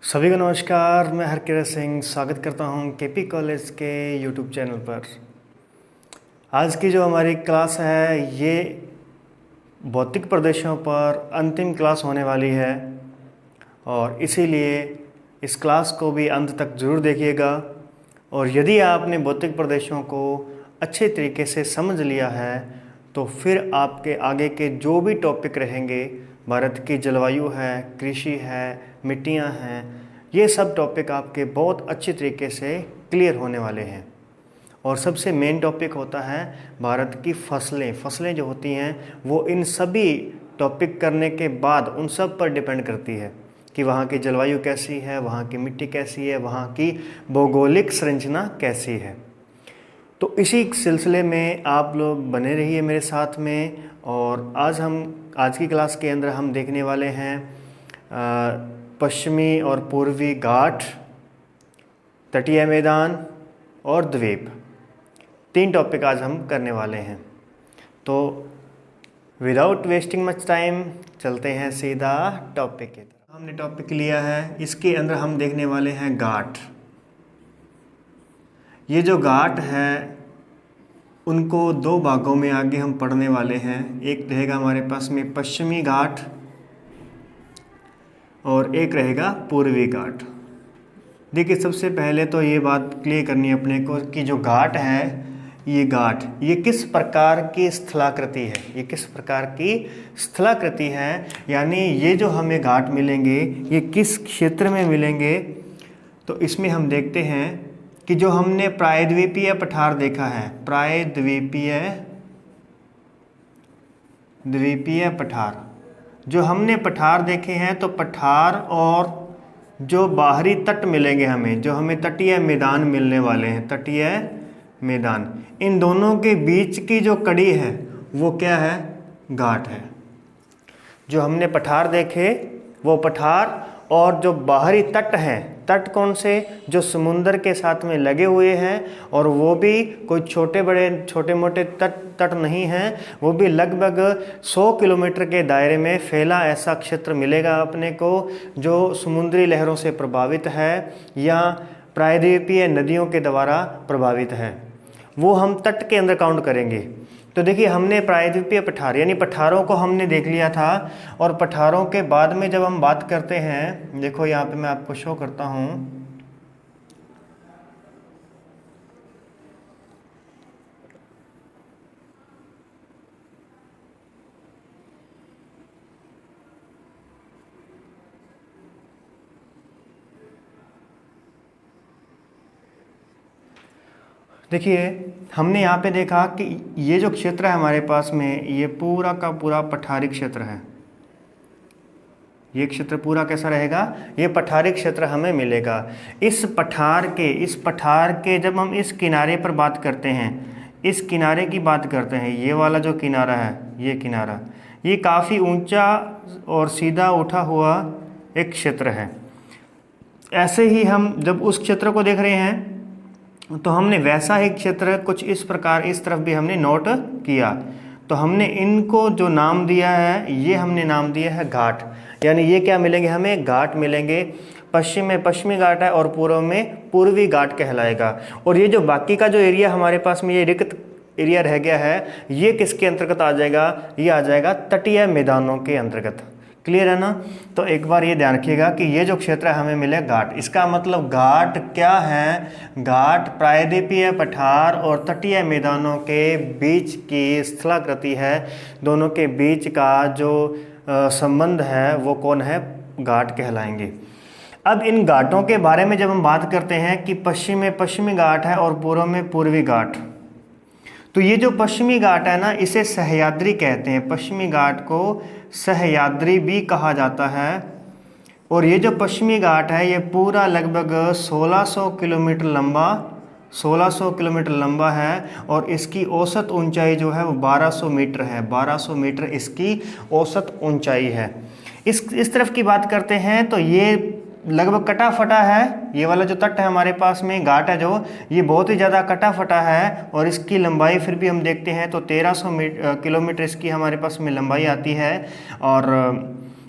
सभी को नमस्कार। मैं हरकिरत सिंह स्वागत करता हूं केपी कॉलेज के यूट्यूब चैनल पर। आज की जो हमारी क्लास है ये भौतिक प्रदेशों पर अंतिम क्लास होने वाली है और इसीलिए इस क्लास को भी अंत तक ज़रूर देखिएगा। और यदि आपने भौतिक प्रदेशों को अच्छे तरीके से समझ लिया है तो फिर आपके आगे के जो भी टॉपिक रहेंगे, भारत की जलवायु है, कृषि है, मिट्टियाँ हैं, ये सब टॉपिक आपके बहुत अच्छे तरीके से क्लियर होने वाले हैं। और सबसे मेन टॉपिक होता है भारत की फसलें जो होती हैं वो इन सभी टॉपिक करने के बाद उन सब पर डिपेंड करती है कि वहाँ की जलवायु कैसी है, वहाँ की मिट्टी कैसी है, वहाँ की भौगोलिक संरचना कैसी है। तो इसी सिलसिले में आप लोग बने रहिए मेरे साथ में। और आज की क्लास के अंदर हम देखने वाले हैं पश्चिमी और पूर्वी घाट, तटीय मैदान और द्वीप। 3 टॉपिक आज हम करने वाले हैं। तो विदाउट वेस्टिंग मच टाइम चलते हैं सीधा टॉपिक की तरफ। हमने टॉपिक लिया है, इसके अंदर हम देखने वाले हैं घाट। ये जो घाट है उनको 2 भागों में आगे हम पढ़ने वाले हैं। एक रहेगा हमारे पास में पश्चिमी घाट और एक रहेगा पूर्वी घाट। देखिए, सबसे पहले तो ये बात क्लियर करनी है अपने को कि जो घाट है ये किस प्रकार की स्थलाकृति है, ये किस प्रकार की स्थलाकृति है, यानी ये जो हमें घाट मिलेंगे ये किस क्षेत्र में मिलेंगे। तो इसमें हम देखते हैं कि जो हमने प्रायद्वीपीय पठार देखा है, द्वीपीय पठार, जो हमने पठार देखे हैं, तो पठार और जो बाहरी तट मिलेंगे हमें, जो हमें तटीय मैदान मिलने वाले हैं, तटीय मैदान, इन दोनों के बीच की जो कड़ी है वो क्या है, घाट है। जो हमने पठार देखे वो पठार, और जो बाहरी तट हैं, तट कौन से, जो समुंदर के साथ में लगे हुए हैं, और वो भी कोई छोटे मोटे तट नहीं हैं, वो भी लगभग 100 किलोमीटर के दायरे में फैला ऐसा क्षेत्र मिलेगा अपने को जो समुद्री लहरों से प्रभावित है या प्रायद्वीपीय नदियों के द्वारा प्रभावित है। वो हम तट के अंदर काउंट करेंगे। तो देखिए, हमने प्रायद्वीपीय पठार यानी पठारों को हमने देख लिया था, और पठारों के बाद में जब हम बात करते हैं, देखो यहाँ पे मैं आपको शो करता हूँ। देखिए, हमने यहाँ पे देखा कि ये जो क्षेत्र है हमारे पास में, ये पूरा का पूरा पठारी क्षेत्र है। ये क्षेत्र पूरा कैसा रहेगा, ये पठारी क्षेत्र हमें मिलेगा। इस पठार के जब हम इस किनारे पर बात करते हैं, इस किनारे की बात करते हैं, ये वाला जो किनारा है, ये किनारा, ये काफ़ी ऊंचा और सीधा उठा हुआ एक क्षेत्र है। ऐसे ही हम जब उस क्षेत्र को देख रहे हैं तो हमने वैसा ही क्षेत्र कुछ इस प्रकार इस तरफ भी हमने नोट किया। तो हमने इनको जो नाम दिया है, ये हमने नाम दिया है घाट। यानी ये क्या मिलेंगे, हमें घाट मिलेंगे। पश्चिम में पश्चिमी घाट है और पूर्व में पूर्वी घाट कहलाएगा। और ये जो बाकी का जो एरिया हमारे पास में ये रिक्त एरिया रह गया है, ये किसके अंतर्गत आ जाएगा, ये आ जाएगा तटीय मैदानों के अंतर्गत। क्लियर है ना। तो एक बार ये ध्यान रखिएगा कि ये जो क्षेत्र है हमें मिले घाट। इसका मतलब घाट क्या है, घाट प्रायद्वीपीय पठार और तटीय मैदानों के बीच की स्थलाकृति है। दोनों के बीच का जो संबंध है वो कौन है, घाट कहलाएंगे। अब इन घाटों के बारे में जब हम बात करते हैं कि पश्चिम में पश्चिमी घाट है और पूर्व में पूर्वी घाट, तो ये जो पश्चिमी घाट है ना, इसे सह्याद्री कहते हैं। पश्चिमी घाट को सह्याद्री भी कहा जाता है। और ये जो पश्चिमी घाट है ये पूरा लगभग 1600 किलोमीटर लंबा है, और इसकी औसत ऊंचाई जो है वो 1200 मीटर है। 1200 मीटर इसकी औसत ऊंचाई है। इस तरफ की बात करते हैं तो ये लगभग कटा फटा है। ये वाला जो तट है हमारे पास में, घाट है जो, ये बहुत ही ज़्यादा कटा फटा है। और इसकी लंबाई फिर भी हम देखते हैं तो 1300 किलोमीटर इसकी हमारे पास में लंबाई आती है। और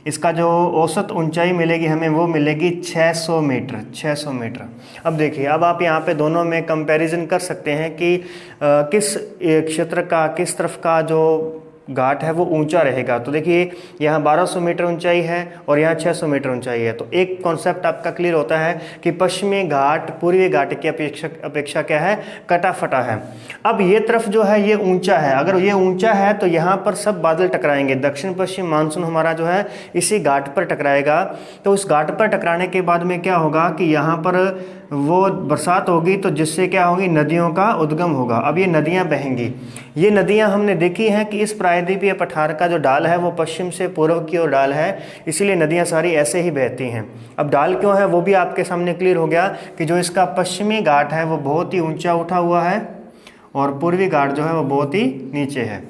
इसका जो औसत ऊंचाई मिलेगी हमें वो मिलेगी 600 मीटर। 600 मीटर। अब देखिए, अब आप यहाँ पे दोनों में कंपैरिजन कर सकते हैं कि किस क्षेत्र का, किस तरफ का जो घाट है वो ऊंचा रहेगा। तो देखिए, यहाँ 1200 मीटर ऊंचाई है और यहाँ 600 मीटर ऊंचाई है। तो एक कॉन्सेप्ट आपका क्लियर होता है कि पश्चिमी घाट पूर्वी घाट की अपेक्षा क्या है, कटा फटा है। अब ये तरफ जो है ये ऊंचा है, अगर ये ऊंचा है तो यहाँ पर सब बादल टकराएंगे। दक्षिण पश्चिम मानसून हमारा जो है इसी घाट पर टकराएगा। तो उस घाट पर टकराने के बाद में क्या होगा कि यहाँ पर वो बरसात होगी, तो जिससे क्या होगी, नदियों का उद्गम होगा। अब ये नदियाँ बहेंगी। ये नदियाँ हमने देखी हैं कि इस प्रायद्वीपीय पठार का जो डाल है वो पश्चिम से पूर्व की ओर डाल है, इसीलिए नदियाँ सारी ऐसे ही बहती हैं। अब डाल क्यों है वो भी आपके सामने क्लियर हो गया कि जो इसका पश्चिमी घाट है वो बहुत ही ऊंचा उठा हुआ है और पूर्वी घाट जो है वो बहुत ही नीचे है।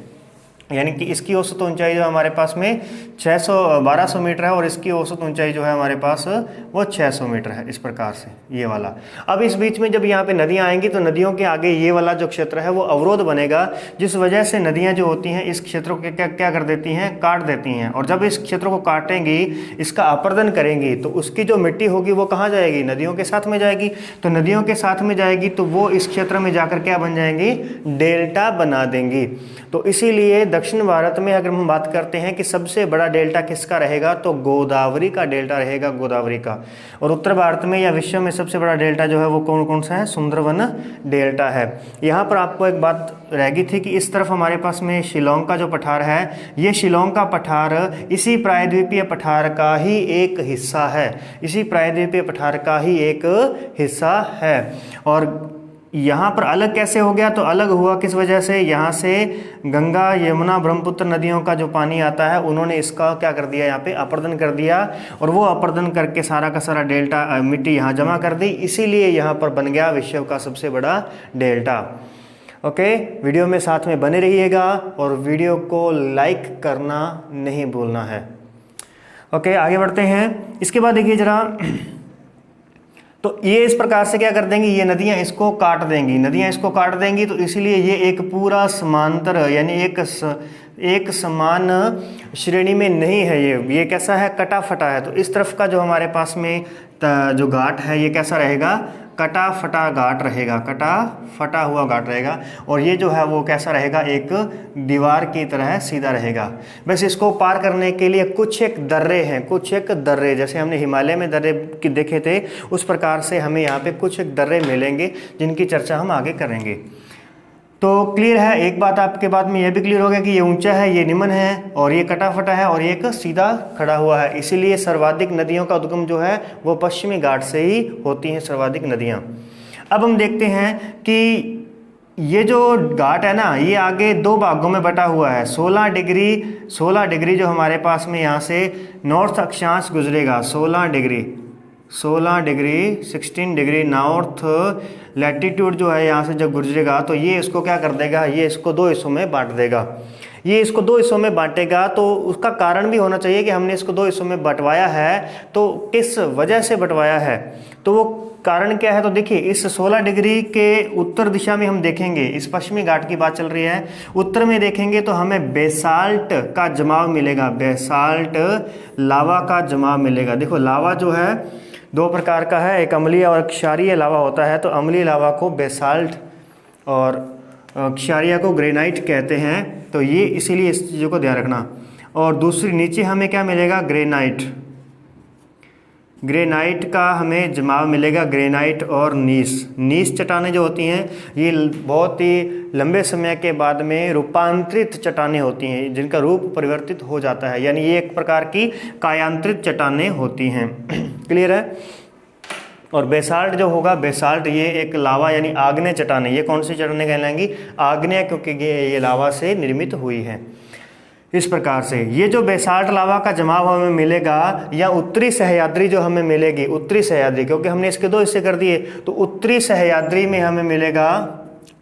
यानी कि इसकी औसत ऊंचाई जो हमारे पास में 1200 मीटर है और इसकी औसत ऊंचाई जो है हमारे पास वो 600 मीटर है। इस प्रकार से ये वाला। अब इस बीच में जब यहाँ पे नदियाँ आएंगी तो नदियों के आगे ये वाला जो क्षेत्र है वो अवरोध बनेगा, जिस वजह से नदियाँ जो होती हैं इस क्षेत्र को क्या कर देती हैं, काट देती हैं। और जब इस क्षेत्र को काटेंगी, इसका अपर्दन करेंगी, तो उसकी जो मिट्टी होगी वो कहाँ जाएगी, नदियों के साथ में जाएगी। तो नदियों के साथ में जाएगी तो वो इस क्षेत्र में जाकर क्या बन जाएंगी, डेल्टा बना देंगी। तो इसीलिए दक्षिण भारत में अगर हम बात करते हैं कि सबसे बड़ा डेल्टा किसका रहेगा, तो गोदावरी का डेल्टा रहेगा, गोदावरी का। और उत्तर भारत में या विश्व में सबसे बड़ा डेल्टा जो है वो कौन कौन सा है, सुंदरवन डेल्टा है। यहाँ पर आपको एक बात रह गई थी कि इस तरफ हमारे पास में शिलोंग का जो पठार है, ये शिलोंग का पठार इसी प्रायद्वीपीय पठार का ही एक हिस्सा है, इसी प्रायद्वीपीय पठार का ही एक हिस्सा है। और यहाँ पर अलग कैसे हो गया, तो अलग हुआ किस वजह से, यहाँ से गंगा यमुना ब्रह्मपुत्र नदियों का जो पानी आता है उन्होंने इसका क्या कर दिया, यहाँ पे अपर्दन कर दिया। और वो अपर्दन करके सारा का सारा डेल्टा मिट्टी यहाँ जमा कर दी, इसीलिए यहाँ पर बन गया विश्व का सबसे बड़ा डेल्टा। ओके, वीडियो में साथ में बने रहिएगा और वीडियो को लाइक करना नहीं भूलना है। ओके, आगे बढ़ते हैं। इसके बाद देखिए जरा, तो ये इस प्रकार से क्या कर देंगी, ये नदियाँ इसको काट देंगी, नदियाँ इसको काट देंगी। तो इसलिए ये एक पूरा समांतर यानी एक समान श्रेणी में नहीं है, ये कैसा है, कटा फटा है। तो इस तरफ का जो हमारे पास में जो घाट है ये कैसा रहेगा, कटा फटा घाट रहेगा, कटा फटा हुआ घाट रहेगा। और ये जो है वो कैसा रहेगा, एक दीवार की तरह सीधा रहेगा। बस इसको पार करने के लिए कुछ एक दर्रे हैं, कुछ एक दर्रे, जैसे हमने हिमालय में दर्रे की देखे थे उस प्रकार से हमें यहाँ पे कुछ एक दर्रे मिलेंगे जिनकी चर्चा हम आगे करेंगे। तो क्लियर है, एक बात आपके बाद में यह भी क्लियर हो गया कि ये ऊंचा है, ये निम्न है, और ये कटा फटा है, और ये एक सीधा खड़ा हुआ है। इसीलिए सर्वाधिक नदियों का उद्गम जो है वो पश्चिमी घाट से ही होती हैं, सर्वाधिक नदियाँ। अब हम देखते हैं कि ये जो घाट है ना, ये आगे दो भागों में बटा हुआ है। 16 डिग्री जो हमारे पास में यहाँ से नॉर्थ अक्षांश गुजरेगा, 16 डिग्री 16 डिग्री नॉर्थ लैटिट्यूड जो है यहाँ से जब गुजरेगा तो ये इसको क्या कर देगा, ये इसको दो हिस्सों में बांट देगा। ये इसको दो हिस्सों में बांटेगा, तो उसका कारण भी होना चाहिए कि हमने इसको दो हिस्सों में बंटवाया है तो किस वजह से बंटवाया है, तो वो कारण क्या है। तो देखिए, इस 16 डिग्री के उत्तर दिशा में हम देखेंगे, इस पश्चिमी घाट की बात चल रही है, उत्तर में देखेंगे तो हमें बेसाल्ट का जमाव मिलेगा, बेसाल्ट लावा का जमाव मिलेगा। देखो, लावा जो है दो प्रकार का है, एक अम्लीय और क्षारीय लावा होता है। तो अम्लीय लावा को बेसाल्ट और क्षारीय को ग्रेनाइट कहते हैं। तो ये इसीलिए इस चीज़ों को ध्यान रखना। और दूसरी नीचे हमें क्या मिलेगा, ग्रेनाइट का हमें जमाव मिलेगा, ग्रेनाइट और नीस चट्टानें जो होती हैं ये बहुत ही लंबे समय के बाद में रूपांतरित चट्टानें होती हैं, जिनका रूप परिवर्तित हो जाता है, यानी ये एक प्रकार की कायांतरित चट्टानें होती हैं। क्लियर है। और बेसाल्ट जो होगा, बेसाल्ट ये एक लावा यानी आग्नेय चट्टानें, ये कौन सी चट्टानें कहलाएंगी, आग्नेय, क्योंकि ये लावा से निर्मित हुई है। इस प्रकार से ये जो बेसाल्ट लावा का जमाव हमें मिलेगा, या उत्तरी सह्याद्री जो हमें मिलेगी, उत्तरी सह्याद्री, क्योंकि हमने इसके दो हिस्से कर दिए, तो उत्तरी सह्याद्री में हमें मिलेगा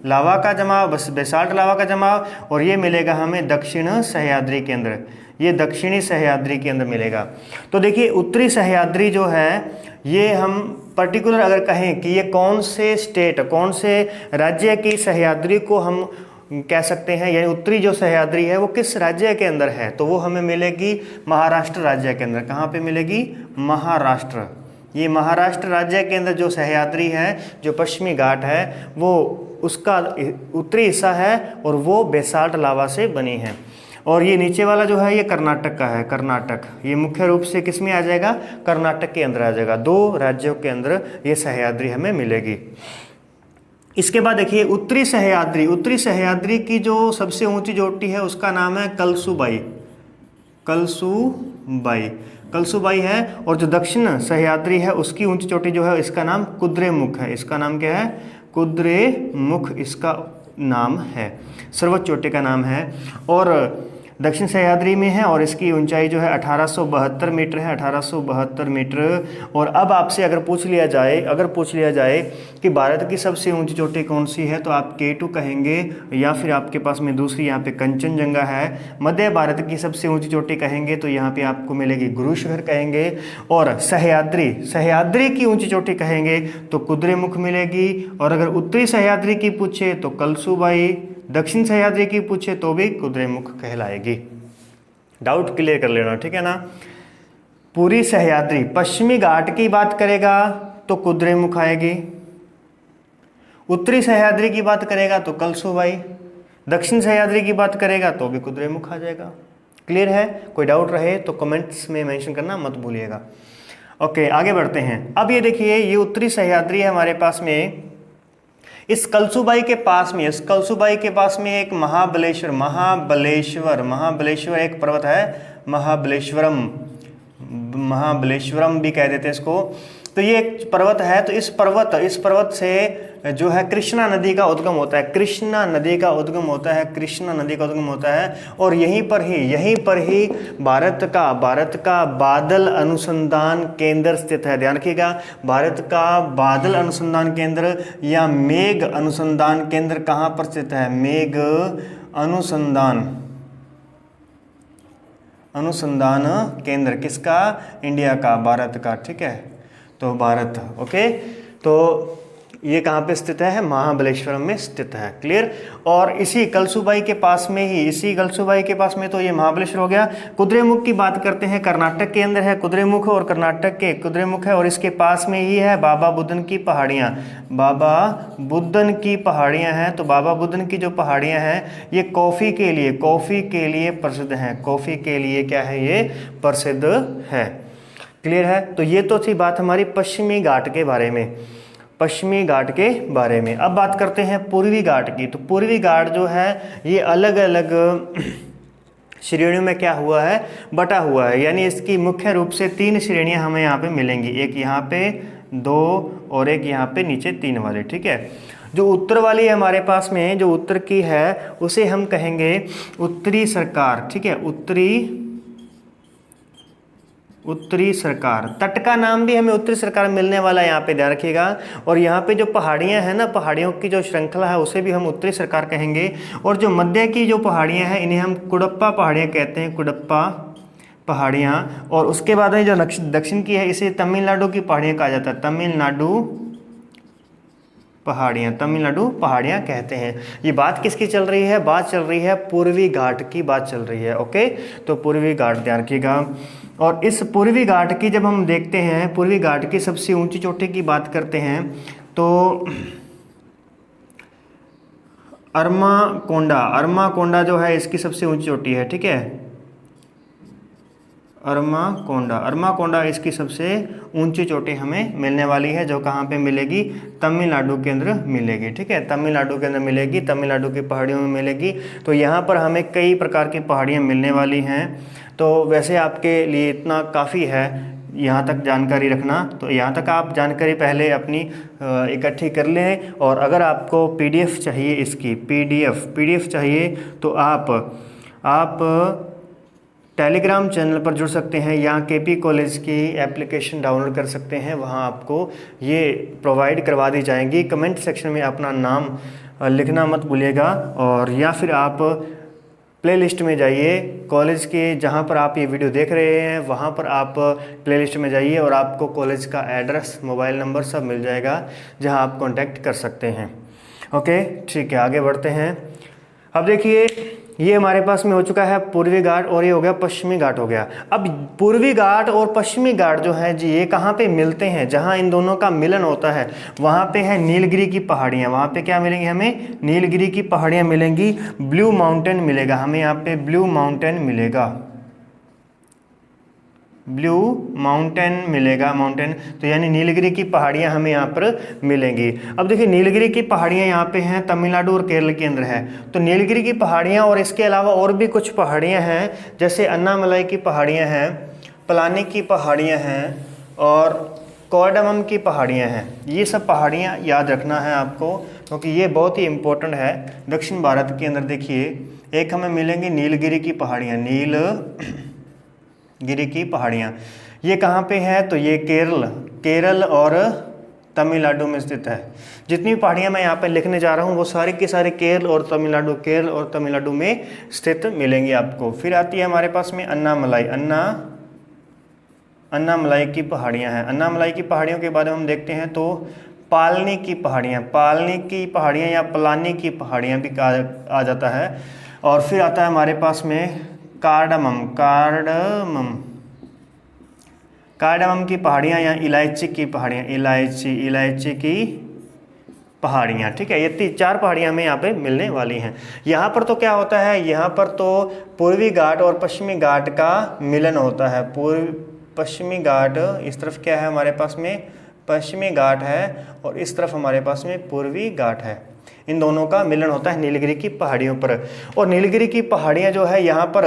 लावा का जमाव, बस बेसाल्ट लावा का जमाव, और ये मिलेगा हमें दक्षिण सह्याद्री के अंदर, ये दक्षिणी सह्याद्री के अंदर मिलेगा। तो देखिए, उत्तरी सह्याद्री जो है ये हम पर्टिकुलर अगर कहें कि ये कौन से स्टेट, कौन से राज्य की सह्याद्री को हम कह सकते हैं, यानी उत्तरी जो सह्याद्री है वो किस राज्य के अंदर है, तो वो हमें मिलेगी महाराष्ट्र राज्य के अंदर। कहाँ पे मिलेगी? महाराष्ट्र। ये महाराष्ट्र राज्य के अंदर जो सह्याद्री है, जो पश्चिमी घाट है, वो उसका उत्तरी हिस्सा है और वो बेसाल्ट लावा से बनी है। और ये नीचे वाला जो है ये कर्नाटक का है, कर्नाटक। ये मुख्य रूप से किस में आ जाएगा? कर्नाटक के अंदर आ जाएगा। 2 राज्यों के अंदर ये सह्याद्री हमें मिलेगी। इसके बाद देखिए उत्तरी सह्याद्री। उत्तरी सह्याद्री की जो सबसे ऊंची चोटी है उसका नाम है कलसुबाई। कलसुबाई, कलसुबाई है। और जो दक्षिण सह्याद्री है उसकी ऊंची चोटी जो है इसका नाम कुद्रेमुख है। इसका नाम क्या है? कुद्रेमुख इसका नाम है, सर्वोच्च चोटी का नाम है। और दक्षिण सह्याद्री में है और इसकी ऊंचाई जो है 1872 मीटर है, 1872 मीटर। और अब आपसे अगर पूछ लिया जाए कि भारत की सबसे ऊंची चोटी कौन सी है, तो आप K2 कहेंगे, या फिर आपके पास में दूसरी यहाँ पे कंचनजंगा है। मध्य भारत की सबसे ऊंची चोटी कहेंगे तो यहाँ पे आपको मिलेगी गुरु शिखर कहेंगे। और सह्याद्री की ऊंची चोटी कहेंगे तो कुद्रेमुख मिलेगी। और अगर उत्तरी सह्याद्री की पूछे तो कलसुबाई, दक्षिण सह्याद्री की पूछे तो भी कुद्रेमुख कहलाएगी। डाउट क्लियर कर लेना, ठीक है ना। पूरी सह्याद्री पश्चिमी घाट की बात करेगा तो कुद्रेमुख आएगी, उत्तरी सह्याद्री की बात करेगा तो कलसुबाई, दक्षिण सह्याद्री की बात करेगा तो भी कुद्रेमुख आ जाएगा। क्लियर है? कोई डाउट रहे तो कमेंट्स में मेंशन करना मत भूलिएगा। ओके, आगे बढ़ते हैं। अब ये देखिए, ये उत्तरी सह्याद्री है हमारे पास में। इस कलसुबाई के पास में एक महाबलेश्वर एक पर्वत है, महाबलेश्वरम भी कह देते हैं इसको। तो ये एक पर्वत है। तो इस पर्वत से जो है कृष्णा नदी का उद्गम होता है। और यहीं पर ही भारत का बादल अनुसंधान केंद्र स्थित है। ध्यान रखिएगा, भारत का बादल अनुसंधान केंद्र या मेघ अनुसंधान केंद्र कहाँ पर स्थित है? मेघ अनुसंधान केंद्र किसका? इंडिया का, भारत का। ठीक है, तो भारत। ओके, तो ये कहाँ पे स्थित है? महाबलेश्वरम में स्थित है। क्लियर? और इसी कलसुबाई के पास में तो ये महाबलेश्वर हो गया। कुद्रेमुख की बात करते हैं, कर्नाटक के अंदर है कुद्रेमुख, और कर्नाटक के कुद्रेमुख है। और इसके पास में ही है बाबा बुदन की पहाड़ियाँ हैं। तो बाबा बुदन की जो पहाड़ियाँ हैं ये कॉफ़ी के लिए प्रसिद्ध हैं। कॉफ़ी के लिए क्या है? ये प्रसिद्ध है। क्लियर है? तो ये तो थी बात हमारी पश्चिमी घाट के बारे में। अब बात करते हैं पूर्वी घाट की। तो पूर्वी घाट जो है ये अलग अलग श्रेणियों में क्या हुआ है? बटा हुआ है। यानी इसकी मुख्य रूप से 3 श्रेणियां हमें यहाँ पे मिलेंगी, एक यहाँ पे, 2 और एक यहाँ पे नीचे 3 वाले। ठीक है, जो उत्तर वाली है हमारे पास में, जो उत्तर की है उसे हम कहेंगे उत्तरी सरकार। ठीक है, उत्तरी सरकार। तट का नाम भी हमें उत्तरी सरकार मिलने वाला है, यहाँ पे ध्यान रखिएगा। और यहाँ पे जो पहाड़ियाँ हैं ना, पहाड़ियों की जो श्रृंखला है उसे भी हम उत्तरी सरकार कहेंगे। और जो मध्य की जो पहाड़ियाँ हैं इन्हें हम कुडप्पा पहाड़ियाँ कहते हैं, कुडप्पा पहाड़ियाँ। और उसके बाद में जो दक्षिण की है इसे तमिलनाडु की पहाड़ियाँ कहा जाता है, तमिलनाडु पहाड़ियाँ कहते हैं। ये बात किसकी चल रही है? बात चल रही है पूर्वी घाट की बात चल रही है। ओके, तो पूर्वी घाट ध्यान रखिएगा। और इस पूर्वी घाट की जब हम देखते हैं, पूर्वी घाट की सबसे ऊंची चोटी की बात करते हैं तो अरमा कोंडा जो है इसकी सबसे ऊंची चोटी है। ठीक है, अरमा कोंडा इसकी सबसे ऊंची चोटी हमें मिलने वाली है, जो कहाँ पे मिलेगी? तमिलनाडु के अंदर मिलेगी। ठीक है, तमिलनाडु के अंदर मिलेगी, तमिलनाडु की पहाड़ियों में मिलेगी। तो यहाँ पर हमें कई प्रकार की पहाड़ियाँ मिलने वाली हैं। तो वैसे आपके लिए इतना काफ़ी है यहाँ तक जानकारी रखना। तो यहाँ तक आप जानकारी पहले अपनी इकट्ठी कर लें। और अगर आपको PDF चाहिए, इसकी PDF चाहिए तो आप टेलीग्राम चैनल पर जुड़ सकते हैं, या KP कॉलेज की एप्लीकेशन डाउनलोड कर सकते हैं, वहाँ आपको ये प्रोवाइड करवा दी जाएंगी। कमेंट सेक्शन में अपना नाम लिखना मत भूलिएगा। और या फिर आप प्लेलिस्ट में जाइए, कॉलेज के जहाँ पर आप ये वीडियो देख रहे हैं वहाँ पर आप प्लेलिस्ट में जाइए और आपको कॉलेज का एड्रेस, मोबाइल नंबर सब मिल जाएगा, जहाँ आप कांटेक्ट कर सकते हैं। ओके, ठीक है, आगे बढ़ते हैं। अब देखिए ये हमारे पास में हो चुका है पूर्वी घाट और ये हो गया पश्चिमी घाट हो गया। अब पूर्वी घाट और पश्चिमी घाट जो है जी ये कहाँ पे मिलते हैं, जहाँ इन दोनों का मिलन होता है वहाँ पे है नीलगिरी की पहाड़ियाँ। वहाँ पे क्या मिलेंगी हमें, नीलगिरी की पहाड़ियाँ मिलेंगी, ब्लू माउंटेन मिलेगा हमें, यहाँ पे ब्लू माउंटेन मिलेगा, ब्लू माउंटेन मिलेगा, माउंटेन। तो यानी नीलगिरी की पहाड़ियाँ हमें यहाँ पर मिलेंगी। अब देखिए नीलगिरी की पहाड़ियाँ यहाँ पे हैं, तमिलनाडु और केरल के अंदर है। तो नीलगिरी की पहाड़ियाँ और इसके अलावा और भी कुछ पहाड़ियाँ हैं, जैसे अन्नामलाई की पहाड़ियाँ हैं, पलानी की पहाड़ियाँ हैं और कोडामम की पहाड़ियाँ हैं। ये सब पहाड़ियाँ याद रखना है आपको, क्योंकि ये बहुत ही इम्पोर्टेंट है दक्षिण भारत के अंदर। देखिए एक हमें मिलेंगी नीलगिरी की पहाड़ियाँ, नीलगिरी की पहाड़ियाँ, ये कहाँ पे है, तो ये केरल और तमिलनाडु में स्थित है। जितनी पहाड़ियाँ मैं यहाँ पे लिखने जा रहा हूँ वो सारी के सारे केरल और तमिलनाडु में स्थित मिलेंगी आपको। फिर आती है हमारे पास में अन्नामलाई की पहाड़ियाँ हैं। अन्नामलाई की पहाड़ियों के बारे में हम देखते हैं तो पालनी की पहाड़ियाँ या पलानी की पहाड़ियाँ भी आ जाता है। और फिर आता है हमारे पास में कार्डामम की पहाड़ियाँ या इलायची की पहाड़ियाँ, ठीक है। ये 4 पहाड़ियाँ हमें यहाँ पे मिलने वाली हैं। यहाँ पर तो क्या होता है, यहाँ पर तो पूर्वी घाट और पश्चिमी घाट का मिलन होता है। पश्चिमी घाट इस तरफ क्या है हमारे पास में, पश्चिमी घाट है और इस तरफ हमारे पास में पूर्वी घाट है। इन दोनों का मिलन होता है नीलगिरी की पहाड़ियों पर। और नीलगिरी की पहाड़ियाँ जो है यहाँ पर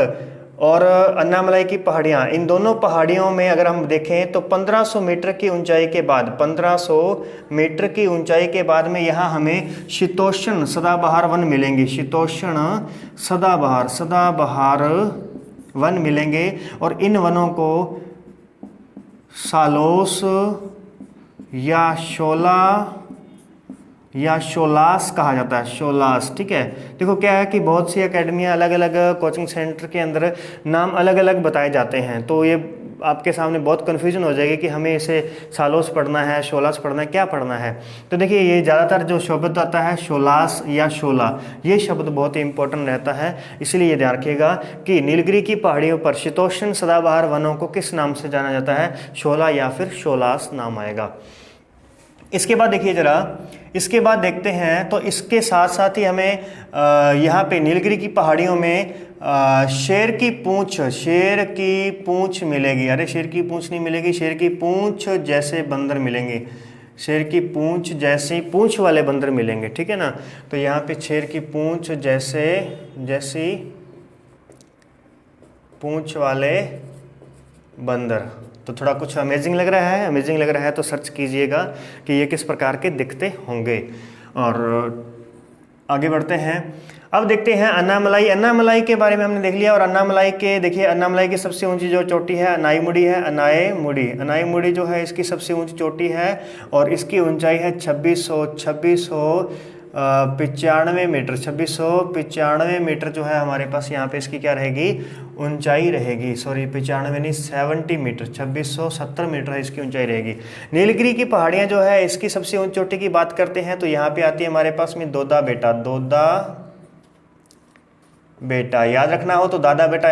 और अन्नामलाई की पहाड़ियाँ, इन दोनों पहाड़ियों में अगर हम देखें तो 1500 मीटर की ऊंचाई के बाद, 1500 मीटर की ऊंचाई के बाद में यहाँ हमें शीतोष्ण सदाबहार वन मिलेंगे, शीतोष्ण सदाबहार वन मिलेंगे। और इन वनों को सालोस या शोलास कहा जाता है, शोलास, ठीक है। देखो क्या है कि बहुत सी एकेडमियाँ अलग अलग कोचिंग सेंटर के अंदर नाम अलग अलग बताए जाते हैं, तो ये आपके सामने बहुत कन्फ्यूजन हो जाएगी कि हमें इसे सालोस पढ़ना है, शोलास पढ़ना है, क्या पढ़ना है। तो देखिए ये ज़्यादातर जो शब्द आता है शोलास या शोला, ये शब्द बहुत ही इंपॉर्टेंट रहता है, इसलिए ये ध्यान रखिएगा कि नीलगिरी की पहाड़ियों पर शीतोष्ण सदाबहार वनों को किस नाम से जाना जाता है, शोला या फिर शोलास नाम आएगा। इसके बाद देखिए ज़रा, इसके बाद देखते हैं तो इसके साथ साथ ही हमें यहाँ पे नीलगिरी की पहाड़ियों में शेर की पूंछ मिलेगी। अरे शेर की पूंछ नहीं मिलेगी, शेर की पूंछ जैसे बंदर मिलेंगे, शेर की पूंछ जैसी पूंछ वाले बंदर मिलेंगे, ठीक है ना। तो यहाँ पे शेर की पूंछ जैसी पूंछ वाले बंदर, तो थोड़ा कुछ अमेजिंग लग रहा है तो सर्च कीजिएगा कि ये किस प्रकार के दिखते होंगे। और आगे बढ़ते हैं, अब देखते हैं अन्नामलाई के बारे में हमने देख लिया। और अन्नामलाई के देखिए, अन्नामलाई की सबसे ऊंची जो चोटी है अनाईमुड़ी जो है इसकी सबसे ऊंची चोटी है और इसकी ऊंचाई है 2695 मीटर। 2695 मीटर जो है हमारे पास यहाँ पे इसकी क्या रहेगी, ऊंचाई रहेगी। सॉरी 95 नहीं, 70 मीटर, 2670 मीटर है इसकी ऊंचाई रहेगी। नीलगिरी की पहाड़ियाँ जो है इसकी सबसे ऊंची चोटी की बात करते हैं तो यहाँ पे आती है हमारे पास में दोदा बेटा, याद रखना हो तो दादा बेटा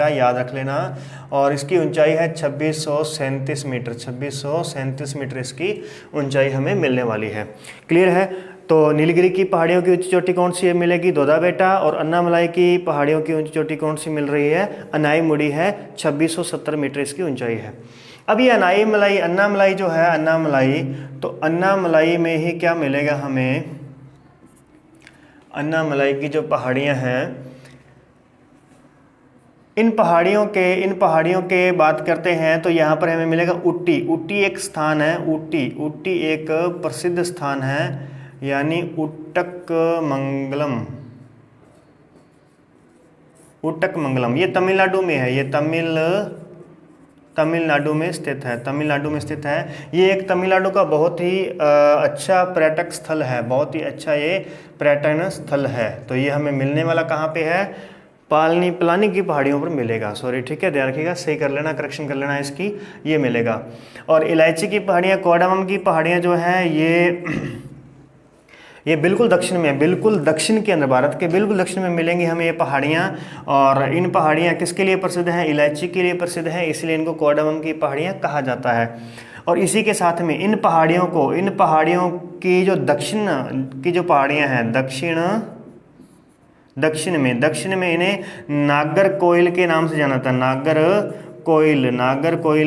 याद रख लेना। और इसकी ऊंचाई है 2637 मीटर, 2637 मीटर इसकी ऊंचाई हमें मिलने वाली है। क्लियर है। तो नीलगिरी की पहाड़ियों की ऊंची चोटी कौन सी है, मिलेगी दोदा बेटा। और अन्नामलाई की पहाड़ियों की ऊंची चोटी कौन सी मिल रही है, अनाईमुड़ी है, 2670 मीटर इसकी ऊंचाई है। अब ये अन्नामलाई जो है तो अन्नामलाई में ही क्या मिलेगा हमें, अन्नामलाई की जो पहाड़ियाँ हैं, इन पहाड़ियों के बात करते हैं तो यहाँ पर हमें मिलेगा ऊटी एक स्थान है, ऊटी एक प्रसिद्ध स्थान है, यानी उट्टकमंगलम। ये तमिलनाडु में है, ये तमिलनाडु में स्थित है। ये एक तमिलनाडु का बहुत ही अच्छा पर्यटक स्थल है, बहुत ही अच्छा ये पर्यटन स्थल है। तो ये हमें मिलने वाला कहाँ पे है, पलानी की पहाड़ियों पर मिलेगा। सॉरी, ठीक है, ध्यान रखिएगा, सही कर लेना, करेक्शन कर लेना इसकी, ये मिलेगा। और इलायची की पहाड़ियाँ, कोडामम की पहाड़ियाँ जो हैं ये बिल्कुल दक्षिण में, बिल्कुल दक्षिण के अंदर, भारत के बिल्कुल दक्षिण में मिलेंगी हमें ये पहाड़ियाँ। और इन पहाड़ियाँ किसके लिए प्रसिद्ध हैं? इलायची के लिए प्रसिद्ध हैं, इसलिए इनको कोडामम की पहाड़ियाँ कहा जाता है। और इसी के साथ में इन पहाड़ियों की जो दक्षिण की जो पहाड़ियाँ हैं, दक्षिण में इन्हें नागरकोइल के नाम से जाना था। नागरकोइल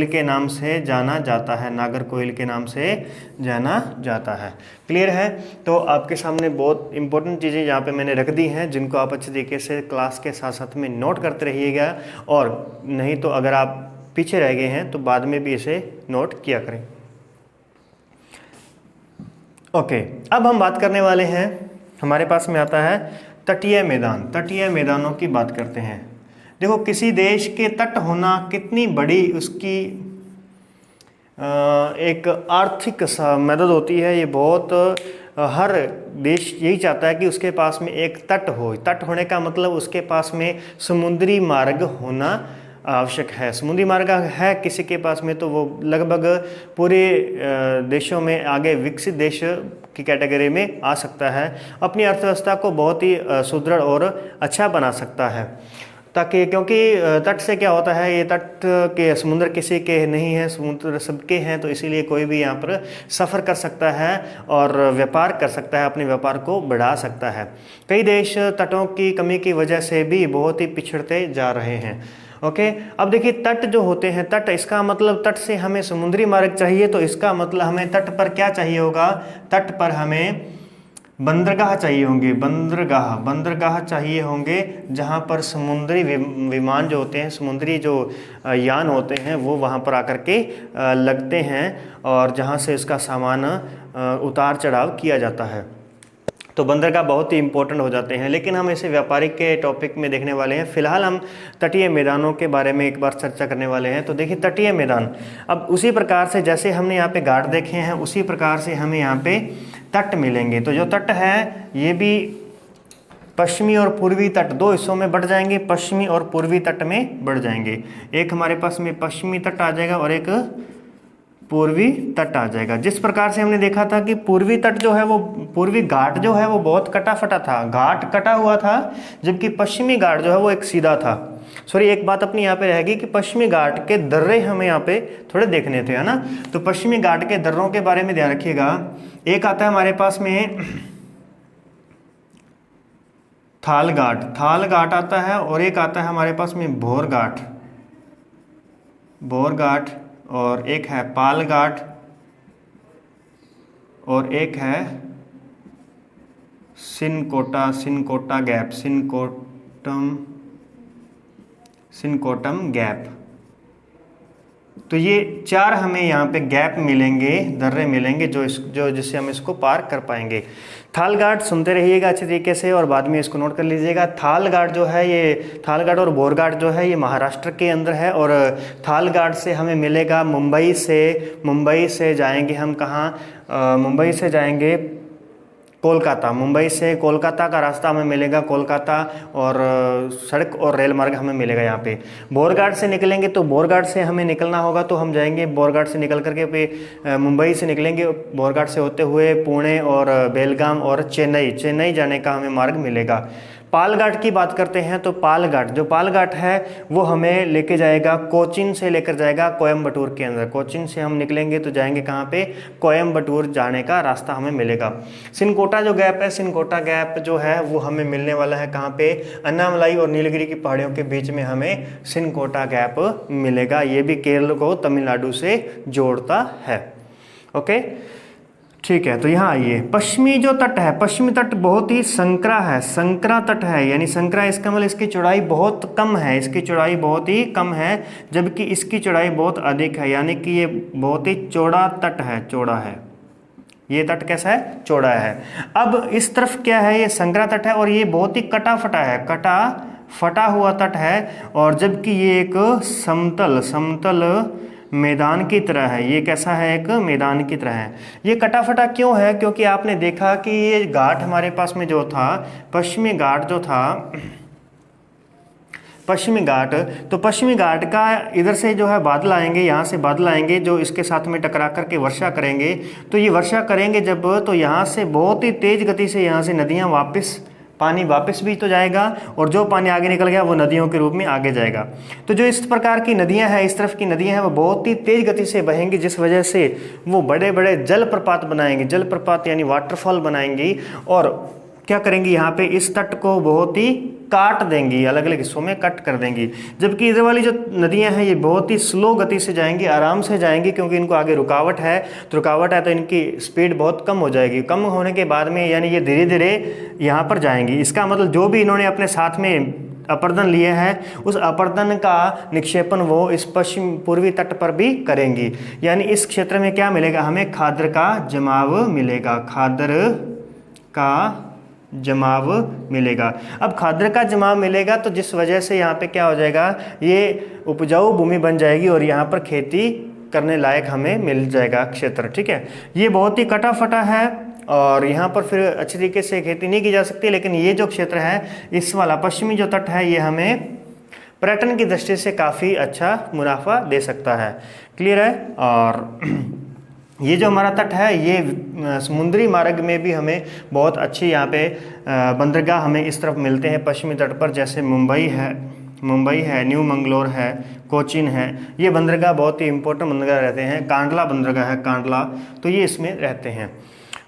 के नाम से जाना जाता है, नागरकोइल के नाम से जाना जाता है। क्लियर है? तो आपके सामने बहुत इंपॉर्टेंट चीज़ें यहाँ पे मैंने रख दी हैं, जिनको आप अच्छे तरीके से क्लास के साथ साथ में नोट करते रहिएगा, और नहीं तो अगर आप पीछे रह गए हैं तो बाद में भी इसे नोट किया करें। ओके, अब हम बात करने वाले हैं, हमारे पास में आता है तटीय मैदान। तटीय मैदानों की बात करते हैं। देखो, किसी देश के तट होना कितनी बड़ी उसकी एक आर्थिक मदद होती है। ये बहुत हर देश यही चाहता है कि उसके पास में एक तट हो। तट होने का मतलब उसके पास में समुद्री मार्ग होना आवश्यक है। समुद्री मार्ग है किसी के पास में तो वो लगभग पूरे देशों में आगे विकसित देश की कैटेगरी में आ सकता है, अपनी अर्थव्यवस्था को बहुत ही सुदृढ़ और अच्छा बना सकता है। ताकि क्योंकि तट से क्या होता है, ये तट के समुद्र किसी के नहीं है, समुद्र सबके हैं, तो इसीलिए कोई भी यहाँ पर सफ़र कर सकता है और व्यापार कर सकता है, अपने व्यापार को बढ़ा सकता है। कई देश तटों की कमी की वजह से भी बहुत ही पिछड़ते जा रहे हैं। ओके, अब देखिए, तट जो होते हैं, तट, इसका मतलब तट से हमें समुद्री मार्ग चाहिए, तो इसका मतलब हमें तट पर क्या चाहिए होगा? तट पर हमें बंदरगाह चाहिए होंगे, बंदरगाह चाहिए होंगे, जहाँ पर समुद्री विमान जो होते हैं, समुद्री जो यान होते हैं, वो वहाँ पर आकर के लगते हैं, और जहाँ से इसका सामान उतार चढ़ाव किया जाता है। तो बंदरगाह बहुत ही इंपॉर्टेंट हो जाते हैं। लेकिन हम इसे व्यापारिक के टॉपिक में देखने वाले हैं। फिलहाल हम तटीय मैदानों के बारे में एक बार चर्चा करने वाले हैं। तो देखिए, तटीय मैदान, अब उसी प्रकार से जैसे हमने यहाँ पे घाट देखे हैं, उसी प्रकार से हमें यहाँ पे तट मिलेंगे। तो जो तट है, ये भी पश्चिमी और पूर्वी तट दो हिस्सों में बढ़ जाएंगे, पश्चिमी और पूर्वी तट में बढ़ जाएंगे। एक हमारे पास में पश्चिमी तट आ जाएगा और एक पूर्वी तट आ जाएगा। जिस प्रकार से हमने देखा था कि पूर्वी तट जो है, वो पूर्वी घाट जो है वो बहुत कटा फटा था, घाट कटा हुआ था, जबकि पश्चिमी घाट जो है वो एक सीधा था। सॉरी, एक बात अपनी यहाँ पे रहेगी कि पश्चिमी घाट के दर्रे हमें यहाँ पे थोड़े देखने थे, है ना। तो पश्चिमी घाट के दर्रों के बारे में ध्यान रखिएगा। एक आता है हमारे पास में थाल घाट आता है, और एक आता है हमारे पास में भोर घाट, और एक है पाल घाट, और एक है सिनकोटा गैप, सिनकोटम गैप। तो ये चार हमें यहाँ पे गैप मिलेंगे, दर्रे मिलेंगे, जो जिससे हम इसको पार कर पाएंगे। थाल घाट सुनते रहिएगा अच्छे तरीके से, और बाद में इसको नोट कर लीजिएगा। थाल घाट जो है, ये थाल घाट और भोर घाट जो है, ये महाराष्ट्र के अंदर है। और थाल घाट से हमें मिलेगा मुंबई से जाएंगे हम कहाँ? मुंबई से जाएंगे कोलकाता। मुंबई से कोलकाता का रास्ता हमें मिलेगा, कोलकाता, और सड़क और रेल मार्ग हमें मिलेगा यहाँ पे। बोरघाट से निकलेंगे तो बोरघाट से हमें निकलना होगा, तो हम जाएंगे बोरघाट से निकल करके पे मुंबई से निकलेंगे, बोरघाट से होते हुए पुणे और बेलगाम और चेन्नई जाने का हमें मार्ग मिलेगा। पालघाट की बात करते हैं तो पालघाट है वो हमें लेके जाएगा, कोचीन से लेकर जाएगा कोयम्बटूर के अंदर। कोचीन से हम निकलेंगे तो जाएंगे कहाँ पे? कोयम्बटूर जाने का रास्ता हमें मिलेगा। सिनकोटा जो गैप है, सिनकोटा गैप जो है वो हमें मिलने वाला है कहाँ पे? अन्नामलाई और नीलगिरी की पहाड़ियों के बीच में हमें सिनकोटा गैप मिलेगा। ये भी केरल को तमिलनाडु से जोड़ता है। ओके, ठीक है। तो यहाँ आइए, पश्चिमी जो तट है, पश्चिमी तट बहुत ही संकरा तट है। यानी संकरा, इसका मतलब इसकी चौड़ाई बहुत कम है, इसकी चौड़ाई बहुत ही कम है, जबकि इसकी चौड़ाई बहुत अधिक है। यानी कि ये बहुत ही चौड़ा तट है, चौड़ा है। ये तट कैसा है? चौड़ा है। अब इस तरफ क्या है? ये संकरा तट है, और ये बहुत ही कटा फटा हुआ तट है। और जबकि ये एक समतल मैदान की तरह है। ये कैसा है? एक मैदान की तरह है। ये कटा फटा क्यों है? क्योंकि आपने देखा कि ये घाट हमारे पास में जो था, पश्चिमी घाट जो था, पश्चिमी घाट, तो पश्चिमी घाट का इधर से जो है बादल आएंगे, यहाँ से बादल आएंगे जो इसके साथ में टकरा करके वर्षा करेंगे। तो ये वर्षा करेंगे जब, तो यहाँ से बहुत ही तेज़ गति से यहाँ से नदियाँ पानी वापस भी तो जाएगा, और जो पानी आगे निकल गया वो नदियों के रूप में आगे जाएगा। तो जो इस प्रकार की नदियाँ हैं, इस तरफ की नदियाँ हैं, वो बहुत ही तेज़ गति से बहेंगी, जिस वजह से वो बड़े बड़े जलप्रपात बनाएंगे, जलप्रपात यानी वाटरफॉल बनाएंगी, और क्या करेंगी, यहाँ पे इस तट को बहुत ही काट देंगी, अलग अलग हिस्सों में कट कर देंगी। जबकि इधर वाली जो नदियाँ हैं ये बहुत ही स्लो गति से जाएंगी, आराम से जाएंगी, क्योंकि इनको आगे रुकावट है। तो रुकावट है तो इनकी स्पीड बहुत कम हो जाएगी। कम होने के बाद में यानी ये धीरे धीरे यहाँ पर जाएंगी। इसका मतलब जो भी इन्होंने अपने साथ में अपर्दन लिए हैं, उस अपर्दन का निक्षेपण वो इस पूर्वी तट पर भी करेंगी। यानी इस क्षेत्र में क्या मिलेगा, हमें खाद्र का जमाव मिलेगा, खाद्र का जमाव मिलेगा। अब खाद्र का जमाव मिलेगा तो जिस वजह से यहाँ पे क्या हो जाएगा, ये उपजाऊ भूमि बन जाएगी और यहाँ पर खेती करने लायक हमें मिल जाएगा क्षेत्र। ठीक है, ये बहुत ही कटा फटा है और यहाँ पर फिर अच्छी तरीके से खेती नहीं की जा सकती, लेकिन ये जो क्षेत्र है, इस वाला पश्चिमी जो तट है, ये हमें पर्यटन की दृष्टि से काफ़ी अच्छा मुनाफा दे सकता है। क्लियर है। और ये जो हमारा तट है, ये समुद्री मार्ग में भी हमें बहुत अच्छी यहाँ पे बंदरगाह हमें इस तरफ मिलते हैं पश्चिमी तट पर, जैसे मुंबई है, न्यू मंगलोर है, कोचीन है। ये बंदरगाह बहुत ही इंपॉर्टेंट बंदरगाह रहते हैं। कांडला बंदरगाह है, कांडला, तो ये इसमें रहते हैं।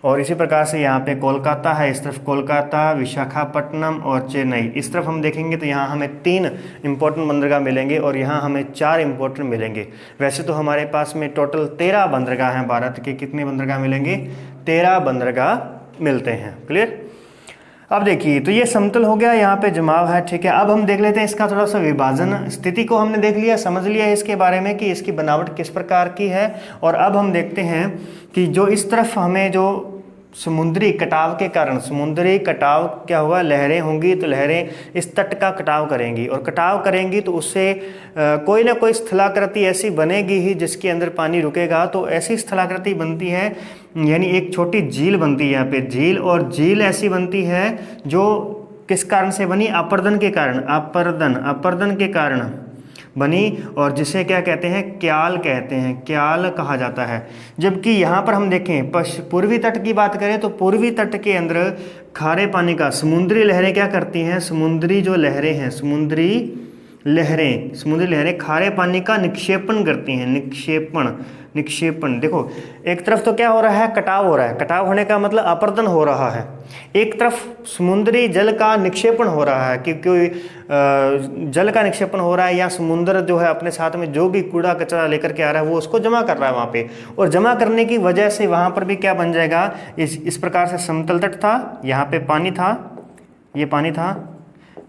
और इसी प्रकार से यहाँ पे कोलकाता है, इस तरफ कोलकाता, विशाखापट्टनम और चेन्नई। इस तरफ हम देखेंगे तो यहाँ हमें 3 इम्पोर्टेंट बंदरगाह मिलेंगे और यहाँ हमें 4 इम्पोर्टेंट मिलेंगे। वैसे तो हमारे पास में टोटल 13 बंदरगाह हैं भारत के। कितने बंदरगाह मिलेंगे? 13 बंदरगाह मिलते हैं। क्लियर। अब देखिए, तो ये समतल हो गया, यहाँ पे जमाव है। ठीक है, अब हम देख लेते हैं इसका थोड़ा सा विभाजन। स्थिति को हमने देख लिया, समझ लिया है इसके बारे में कि इसकी बनावट किस प्रकार की है। और अब हम देखते हैं कि जो इस तरफ हमें जो समुद्री कटाव के कारण, समुद्री कटाव क्या हुआ, लहरें होंगी, तो लहरें इस तट का कटाव करेंगी और कटाव करेंगी तो उससे कोई ना कोई स्थलाकृति ऐसी बनेगी ही जिसके अंदर पानी रुकेगा। तो ऐसी स्थलाकृति बनती है, यानी एक छोटी झील बनती है यहाँ पे, झील। और झील ऐसी बनती है जो किस कारण से बनी? अपर्दन के कारण, अपर्दन के कारण बनी, और जिसे क्या कहते हैं? क्याल कहते हैं, क्याल कहा जाता है। जबकि यहाँ पर हम देखें पूर्वी तट की बात करें तो पूर्वी तट के अंदर खारे पानी का, समुद्री लहरें क्या करती हैं? समुद्री जो लहरें हैं, समुद्री लहरें खारे पानी का निक्षेपण करती हैं। निक्षेपण देखो, एक तरफ तो क्या हो रहा है? कटाव हो रहा है। कटाव होने का मतलब अपर्दन हो रहा है। एक तरफ समुद्री जल का निक्षेपण हो रहा है, क्योंकि जल का निक्षेपण हो रहा है, या समुद्र जो है अपने साथ में जो भी कूड़ा कचरा लेकर के आ रहा है वो उसको जमा कर रहा है वहाँ पे। और जमा करने की वजह से वहाँ पर भी क्या बन जाएगा? इस प्रकार से समतल तट था, यहाँ पे पानी था, ये पानी था।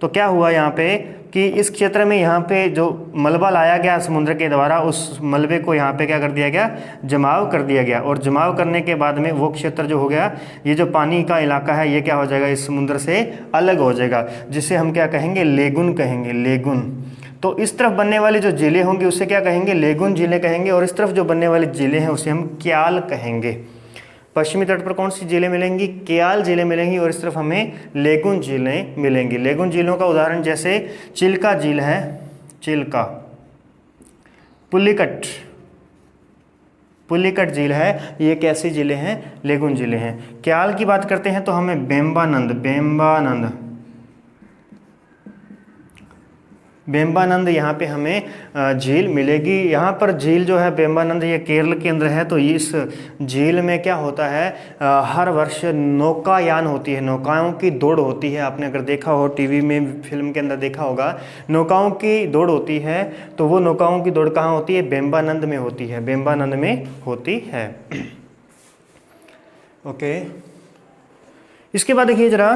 तो क्या हुआ यहाँ पे कि इस क्षेत्र में यहाँ पे जो मलबा लाया गया समुद्र के द्वारा, उस मलबे को यहाँ पे क्या कर दिया गया? जमाव कर दिया गया। और जमाव करने के बाद में वो क्षेत्र जो हो गया, ये जो पानी का इलाका है, ये क्या हो जाएगा? इस समुद्र से अलग हो जाएगा, जिसे हम क्या कहेंगे? लेगुन कहेंगे, लेगुन। तो इस तरफ बनने वाली जो झीलें होंगी उसे क्या कहेंगे? लेगुन झीलें कहेंगे। और इस तरफ जो बनने वाली झीलें हैं उसे हम क्याल कहेंगे। पश्चिमी तट पर कौन सी झीलें मिलेंगी? क्याल झीलें मिलेंगी, और इस तरफ हमें लेगुन झीलें मिलेंगी। लेगुन झीलों का उदाहरण जैसे चिल्का झील है, चिल्का, पुलिकट झील है, ये कैसी झीलें हैं? लेगुन झीलें हैं। क्याल की बात करते हैं तो हमें बेम्बानंद यहाँ पे हमें झील मिलेगी। यहाँ पर झील जो है बेम्बानंद, ये केरल के अंदर है। तो इस झील में क्या होता है? हर वर्ष नौकायान होती है, नौकाओं की दौड़ होती है। आपने अगर देखा हो टीवी में, फिल्म के अंदर देखा होगा, नौकाओं की दौड़ होती है। तो वो नौकाओं की दौड़ कहाँ होती है? बेम्बानंद में होती है, बेम्बानंद में होती है। ओके, इसके बाद देखिए जरा,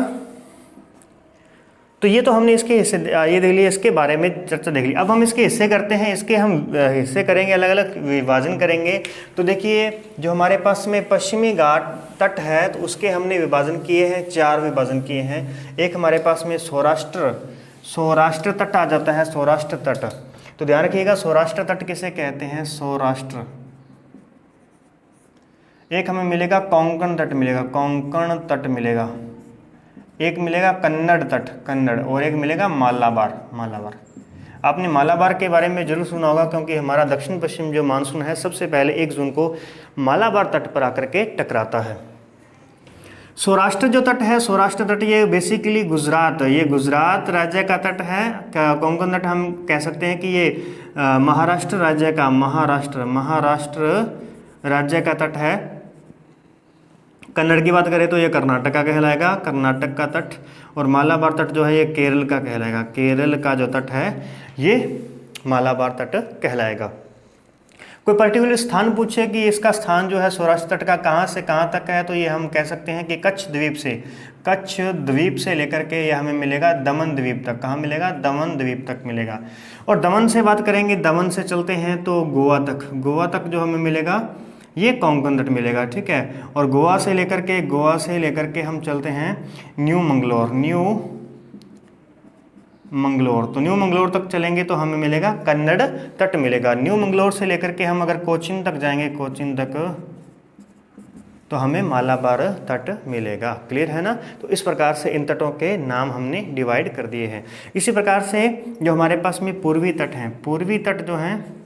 तो ये तो हमने इसके हिस्से ये देख लिया, इसके बारे में चर्चा देख ली। अब हम इसके हिस्से करते हैं, इसके हम हिस्से करेंगे, अलग अलग विभाजन करेंगे। तो देखिए, जो हमारे पास में पश्चिमी घाट तट है तो उसके हमने विभाजन किए हैं, 4 विभाजन किए हैं। एक हमारे पास में सौराष्ट्र तट आ जाता है, सौराष्ट्र तट। तो ध्यान रखिएगा, सौराष्ट्र तट किसे कहते हैं? सौराष्ट्र। एक हमें मिलेगा कोंकण तट मिलेगा, कोंकण तट मिलेगा। एक मिलेगा कन्नड़ तट, कन्नड़। और एक मिलेगा मालाबार। आपने मालाबार के बारे में जरूर सुना होगा, क्योंकि हमारा दक्षिण पश्चिम जो मानसून है सबसे पहले 1 जून को मालाबार तट पर आकर के टकराता है। सौराष्ट्र जो तट है, सौराष्ट्र तट ये बेसिकली गुजरात, ये गुजरात राज्य का तट है। कोंकण तट हम कह सकते हैं कि ये महाराष्ट्र राज्य का, महाराष्ट्र राज्य का तट है। कन्नड़ की बात करें तो ये कर्नाटक का कहलाएगा, कर्नाटक का तट। और मालाबार तट जो है ये केरल का कहलाएगा, केरल का जो तट है ये मालाबार तट कहलाएगा। कोई पर्टिकुलर स्थान पूछे कि इसका स्थान जो है सौराष्ट्र तट का कहाँ से कहाँ तक है, तो ये हम कह सकते हैं कि कच्छ द्वीप से लेकर के यह हमें मिलेगा दमन द्वीप तक। कहाँ मिलेगा? दमन द्वीप तक मिलेगा। और दमन से बात करेंगे, दमन से चलते हैं तो गोवा तक जो हमें मिलेगा ये कोंकण तट मिलेगा, ठीक है। और गोवा से लेकर के हम चलते हैं न्यू मंगलोर, तो न्यू मंगलोर तक चलेंगे तो हमें मिलेगा कन्नड़ तट मिलेगा। न्यू मंगलोर से लेकर के हम अगर कोचीन तक जाएंगे, कोचीन तक, तो हमें मालाबार तट मिलेगा। क्लियर है ना? तो इस प्रकार से इन तटों के नाम हमने डिवाइड कर दिए हैं। इसी प्रकार से जो हमारे पास में पूर्वी तट हैं, पूर्वी तट जो हैं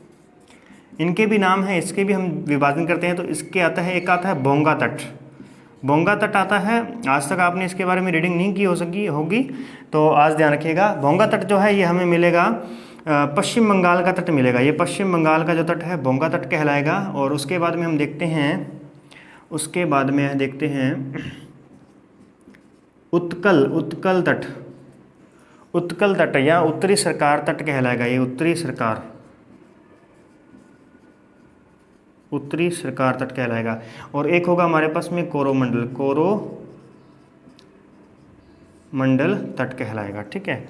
इनके भी नाम हैं, इसके भी हम विभाजन करते हैं। तो इसके आता है, एक आता है बोंगा तट आता है। आज तक आपने इसके बारे में रीडिंग नहीं की होगी, तो आज ध्यान रखिएगा। बोंगा तट जो है ये हमें मिलेगा पश्चिम बंगाल का तट मिलेगा। ये पश्चिम बंगाल का जो तट है बोंगा तट कहलाएगा। और उसके बाद में हम देखते हैं, उत्कल तट या उत्तरी सरकार तट कहलाएगा। ये उत्तरी सरकार तट कहलाएगा। और एक होगा हमारे पास में कोरोमंडल तट कहलाएगा, ठीक है।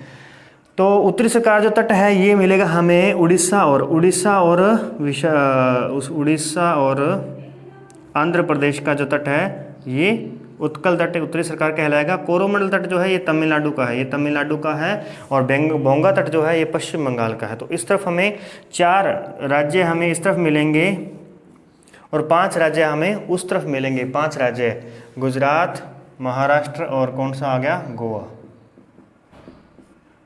तो उत्तरी सरकार जो तट है ये मिलेगा हमें उड़ीसा और आंध्र प्रदेश का जो तट है ये उत्कल तट उत्तरी सरकार कहलाएगा। कोरोमंडल तट जो है ये तमिलनाडु का है। और बोंगा तट जो है ये पश्चिम बंगाल का है। तो इस तरफ हमें 4 राज्य हमें इस तरफ मिलेंगे और 5 राज्य हमें उस तरफ मिलेंगे। 5 राज्य, गुजरात, महाराष्ट्र और कौन सा आ गया? गोवा,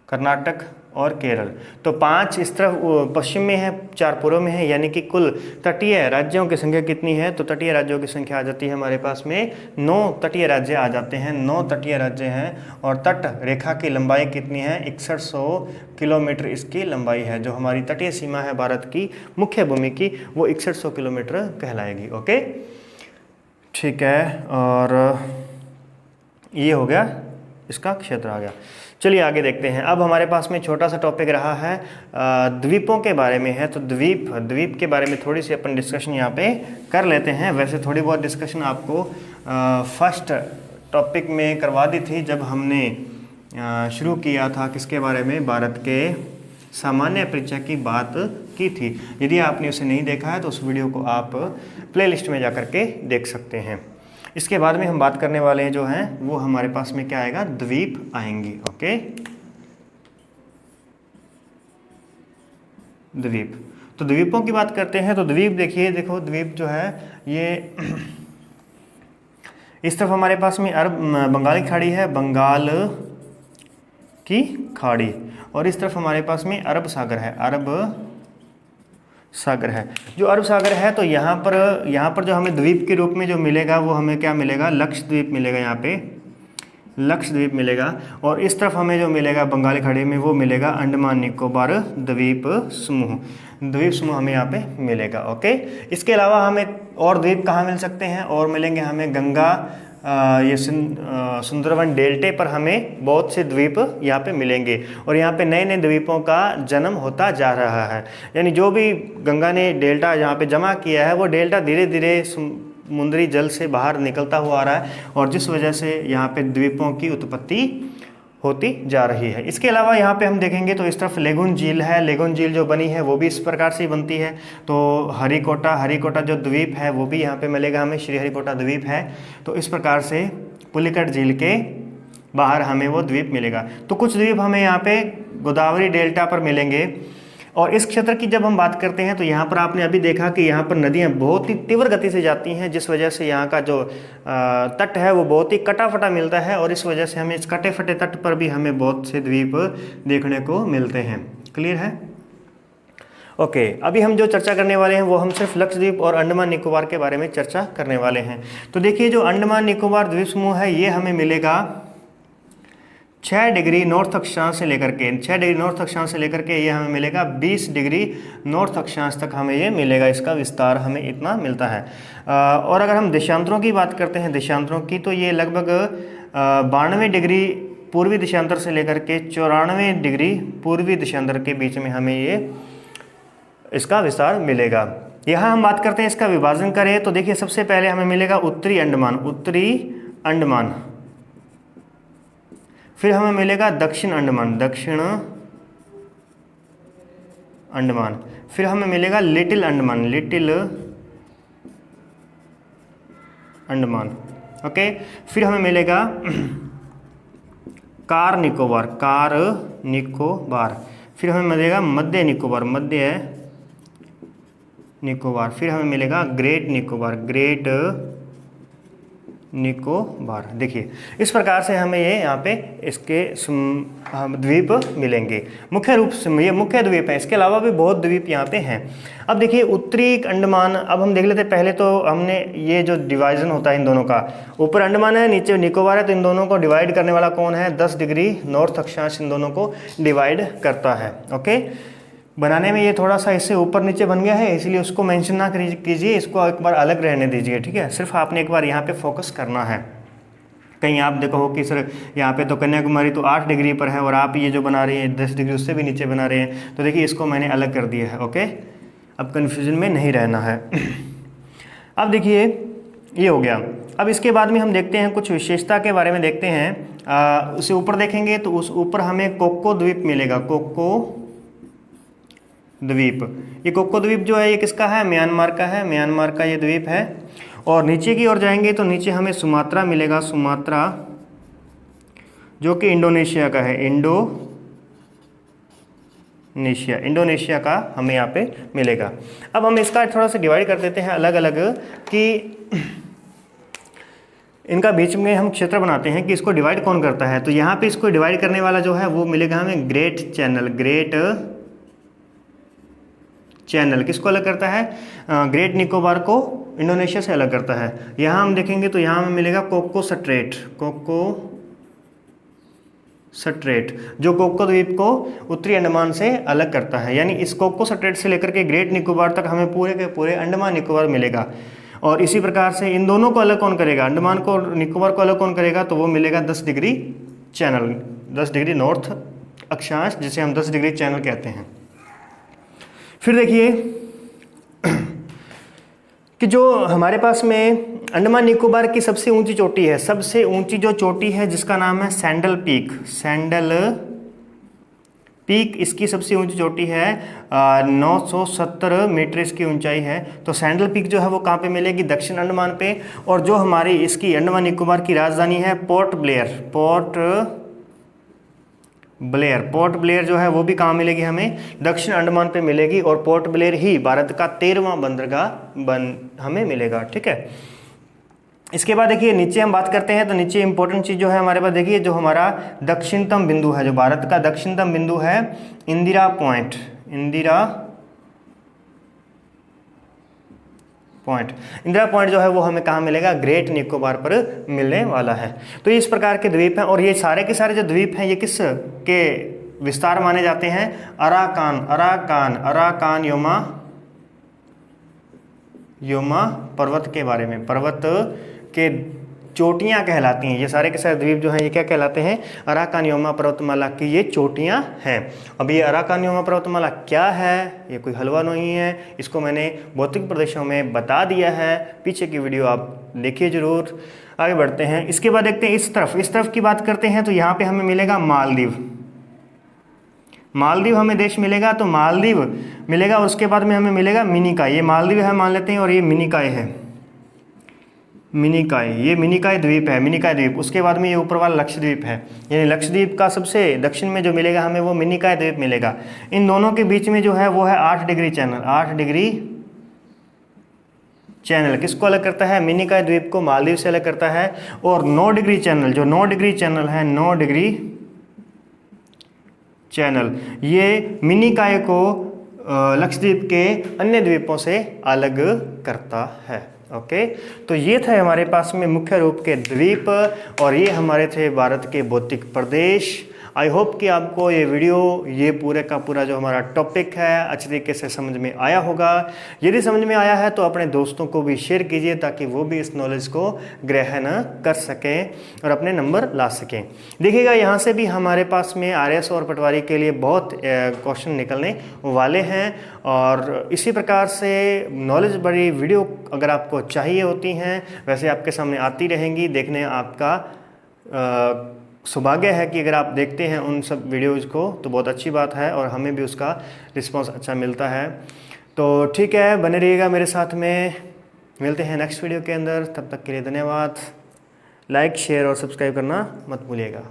कर्नाटक और केरल। तो 5 इस तरफ पश्चिम में है, 4 पूर्व में है, यानी कि कुल तटीय राज्यों की संख्या कितनी है? तो तटीय राज्यों की संख्या आ जाती है हमारे पास में 9 तटीय राज्य आ जाते हैं। 9 तटीय राज्य हैं। और तट रेखा की लंबाई कितनी है? 6100 किलोमीटर इसकी लंबाई है। जो हमारी तटीय सीमा है भारत की मुख्य भूमि की, वो 6100 किलोमीटर कहलाएगी। ओके, ठीक है। और ये हो गया, इसका क्षेत्र आ गया। चलिए आगे देखते हैं। अब हमारे पास में छोटा सा टॉपिक रहा है द्वीपों के बारे में है। तो द्वीप के बारे में थोड़ी सी अपन डिस्कशन यहाँ पे कर लेते हैं। वैसे थोड़ी बहुत डिस्कशन आपको फर्स्ट टॉपिक में करवा दी थी जब हमने शुरू किया था किसके बारे में? भारत के सामान्य परिचय की बात की थी। यदि आपने उसे नहीं देखा है तो उस वीडियो को आप प्लेलिस्ट में जा कर के देख सकते हैं। इसके बाद में हम बात करने वाले हैं जो हैं वो हमारे पास में क्या आएगा? द्वीप आएंगे। ओके, द्वीप। तो द्वीपों की बात करते हैं। तो द्वीप देखो द्वीप जो है ये इस तरफ हमारे पास में बंगाल की खाड़ी है, बंगाल की खाड़ी। और इस तरफ हमारे पास में अरब सागर है, जो अरब सागर है। तो यहाँ पर जो हमें द्वीप के रूप में जो मिलेगा वो हमें क्या मिलेगा? लक्षद्वीप मिलेगा। यहाँ पे लक्षद्वीप मिलेगा। और इस तरफ हमें जो मिलेगा बंगाल खाड़ी में वो मिलेगा अंडमान निकोबार द्वीप समूह हमें यहाँ पे मिलेगा। ओके, इसके अलावा हमें और द्वीप कहाँ मिल सकते हैं? और मिलेंगे हमें गंगा, ये सुंदरवन डेल्टे पर हमें बहुत से द्वीप यहाँ पे मिलेंगे। और यहाँ पे नए नए द्वीपों का जन्म होता जा रहा है। यानी जो भी गंगा ने डेल्टा यहाँ पे जमा किया है वो डेल्टा धीरे धीरे समुद्री जल से बाहर निकलता हुआ आ रहा है। और जिस वजह से यहाँ पे द्वीपों की उत्पत्ति होती जा रही है। इसके अलावा यहाँ पे हम देखेंगे तो इस तरफ लेगुन झील है। लेगुन झील जो बनी है वो भी इस प्रकार से बनती है। तो हरिकोटा जो द्वीप है वो भी यहाँ पे मिलेगा हमें, श्रीहरिकोटा द्वीप है। तो इस प्रकार से पुलिकट झील के बाहर हमें वो द्वीप मिलेगा। तो कुछ द्वीप हमें यहाँ पे गोदावरी डेल्टा पर मिलेंगे। और इस क्षेत्र की जब हम बात करते हैं तो यहाँ पर आपने अभी देखा कि यहाँ पर नदियाँ बहुत ही तीव्र गति से जाती हैं, जिस वजह से यहाँ का जो तट है वो बहुत ही कटा फटा मिलता है। और इस वजह से हमें इस कटे फटे तट पर भी हमें बहुत से द्वीप देखने को मिलते हैं। क्लियर है? ओके, अभी हम जो चर्चा करने वाले हैं वो हम सिर्फ लक्षद्वीप और अंडमान निकोबार के बारे में चर्चा करने वाले हैं। तो देखिए जो अंडमान निकोबार द्वीप समूह है ये हमें मिलेगा 6 डिग्री नॉर्थ अक्षांश से लेकर के 6 डिग्री नॉर्थ अक्षांश से लेकर के ये हमें मिलेगा 20 डिग्री नॉर्थ अक्षांश तक हमें ये मिलेगा। इसका विस्तार हमें इतना मिलता है। और अगर हम देशांतरों की बात करते हैं, देशांतरों की, तो ये लगभग 92 डिग्री पूर्वी देशांतर से लेकर के 94 डिग्री पूर्वी देशांतर के बीच में हमें ये इसका विस्तार मिलेगा। यहाँ हम बात करते हैं इसका विभाजन करें तो देखिए सबसे पहले हमें मिलेगा उत्तरी अंडमान, उत्तरी अंडमान, फिर हमें मिलेगा दक्षिण अंडमान, दक्षिण अंडमान, फिर हमें मिलेगा little Andaman, little Andaman. Okay, फिर हमें मिलेगा कार निकोबार, कार निकोबार, फिर हमें मिलेगा मध्य निकोबार, मध्य निकोबार, फिर हमें मिलेगा ग्रेट निकोबार, ग्रेट निकोबार। देखिए इस प्रकार से हमें ये यहाँ पे इसके द्वीप मिलेंगे। मुख्य रूप से ये मुख्य द्वीप है, इसके अलावा भी बहुत द्वीप यहाँ पे हैं। अब देखिए उत्तरी अंडमान, अब हम देख लेते हैं। पहले तो हमने ये जो डिवाइजन होता है इन दोनों का, ऊपर अंडमान है नीचे निकोबार है, तो इन दोनों को डिवाइड करने वाला कौन है? 10 डिग्री नॉर्थ अक्षांश इन दोनों को डिवाइड करता है। ओके, बनाने में ये थोड़ा सा इससे ऊपर नीचे बन गया है, इसलिए उसको मेंशन ना कीजिए, इसको एक बार अलग रहने दीजिए, ठीक है? सिर्फ आपने एक बार यहाँ पे फोकस करना है। कहीं आप देखो कि सर यहाँ पे तो कन्याकुमारी तो 8 डिग्री पर है और आप ये जो बना रहे हैं 10 डिग्री उससे भी नीचे बना रहे हैं, तो देखिए इसको मैंने अलग कर दिया है। ओके, अब कन्फ्यूजन में नहीं रहना है। अब देखिए ये हो गया। अब इसके बाद में हम देखते हैं कुछ विशेषता के बारे में देखते हैं। उसे ऊपर देखेंगे तो उस ऊपर हमें कोको द्वीप मिलेगा, कोको द्वीप। ये कोको द्वीप जो है ये किसका है? म्यांमार का है, म्यांमार का ये द्वीप है। और नीचे की ओर जाएंगे तो नीचे हमें सुमात्रा मिलेगा, सुमात्रा, जो कि इंडोनेशिया का है, इंडोनेशिया का हमें यहाँ पे मिलेगा। अब हम इसका थोड़ा सा डिवाइड कर देते हैं अलग अलग, कि इनका बीच में हम क्षेत्र बनाते हैं कि इसको डिवाइड कौन करता है। तो यहाँ पे इसको डिवाइड करने वाला जो है वो मिलेगा हमें ग्रेट चैनल, ग्रेट चैनल किसको अलग करता है? ग्रेट निकोबार को इंडोनेशिया से अलग करता है। यहाँ हम देखेंगे तो यहाँ हमें मिलेगा कोको स्ट्रेट, कोको स्ट्रेट, जो कोको द्वीप को उत्तरी अंडमान से अलग करता है। यानी इस कोको स्ट्रेट से लेकर के ग्रेट निकोबार तक हमें पूरे के पूरे अंडमान निकोबार मिलेगा। और इसी प्रकार से इन दोनों को अलग कौन करेगा? अंडमान को और निकोबार को अलग कौन करेगा? तो वो मिलेगा 10 डिग्री चैनल, 10 डिग्री नॉर्थ अक्षांश, जिसे हम 10 डिग्री चैनल कहते हैं। फिर देखिए कि जो हमारे पास में अंडमान निकोबार की सबसे ऊंची चोटी है, सबसे ऊंची जो चोटी है जिसका नाम है सैंडल पीक, सैंडल पीक, इसकी सबसे ऊंची चोटी है 970 मीटर इसकी ऊंचाई है। तो सैंडल पीक जो है वो कहाँ पे मिलेगी? दक्षिण अंडमान पे। और जो हमारी इसकी अंडमान निकोबार की राजधानी है पोर्ट ब्लेयर, पोर्ट ब्लेयर जो है वो भी कहाँ मिलेगी? हमें दक्षिण अंडमान पे मिलेगी। और पोर्ट ब्लेयर ही भारत का 13वां बंदरगाह हमें मिलेगा, ठीक है। इसके बाद देखिए नीचे हम बात करते हैं तो नीचे इंपॉर्टेंट चीज़ जो है हमारे पास, देखिए जो हमारा दक्षिणतम बिंदु है, जो भारत का दक्षिणतम बिंदु है इंदिरा पॉइंट, इंदिरा पॉइंट जो है वो हमें कहाँ मिलेगा? ग्रेट निकोबार पर मिलने वाला है। तो इस प्रकार के द्वीप हैं। और ये सारे के सारे जो द्वीप हैं ये किस के विस्तार माने जाते हैं? अराकान योमा पर्वत के बारे में, पर्वत के चोटियां कहलाती हैं। ये सारे के सारे द्वीप जो हैं ये क्या कहलाते हैं? अराकान योमा पर्वतमाला की ये चोटियां हैं। अब ये अराकान योमा पर्वतमाला क्या है? ये कोई हलवा नहीं है, इसको मैंने भौतिक प्रदेशों में बता दिया है, पीछे की वीडियो आप देखिए जरूर। आगे बढ़ते हैं। इसके बाद देखते हैं इस तरफ की बात करते हैं तो यहाँ पे हमें मिलेगा मालदीव हमें देश मिलेगा, तो मालदीव मिलेगा। और उसके बाद में हमें मिलेगा मिनिकॉय, ये मालदीव है मान लेते हैं, और ये मिनिकॉय है, ये मिनिकॉय द्वीप है, मिनिकॉय द्वीप। उसके बाद में ये ऊपर वाला लक्षद्वीप है, यानी लक्षद्वीप का सबसे दक्षिण में जो मिलेगा हमें वो मिनिकॉय द्वीप मिलेगा। इन दोनों के बीच में जो है वो है 8 डिग्री चैनल, 8 डिग्री चैनल किसको अलग करता है? मिनिकॉय द्वीप को मालदीव से अलग करता है। और 9 डिग्री चैनल, जो 9 डिग्री चैनल है, 9 डिग्री चैनल ये मिनिकॉय को लक्षद्वीप के अन्य द्वीपों से अलग करता है। ओके, तो ये थे हमारे पास में मुख्य रूप के द्वीप और ये हमारे थे भारत के भौतिक प्रदेश। आई होप कि आपको ये वीडियो, ये पूरे का पूरा जो हमारा टॉपिक है अच्छे तरीके से समझ में आया होगा। यदि समझ में आया है तो अपने दोस्तों को भी शेयर कीजिए ताकि वो भी इस नॉलेज को ग्रहण कर सकें और अपने नंबर ला सकें। देखिएगा यहाँ से भी हमारे पास में आरएस और पटवारी के लिए बहुत क्वेश्चन निकलने वाले हैं और इसी प्रकार से नॉलेज बड़ी वीडियो अगर आपको चाहिए होती हैं वैसे आपके सामने आती रहेंगी। देखने आपका सौभाग्य है कि अगर आप देखते हैं उन सब वीडियोज़ को तो बहुत अच्छी बात है और हमें भी उसका रिस्पांस अच्छा मिलता है। तो ठीक है, बने रहिएगा मेरे साथ में। मिलते हैं नेक्स्ट वीडियो के अंदर, तब तक के लिए धन्यवाद। लाइक, शेयर और सब्सक्राइब करना मत भूलिएगा।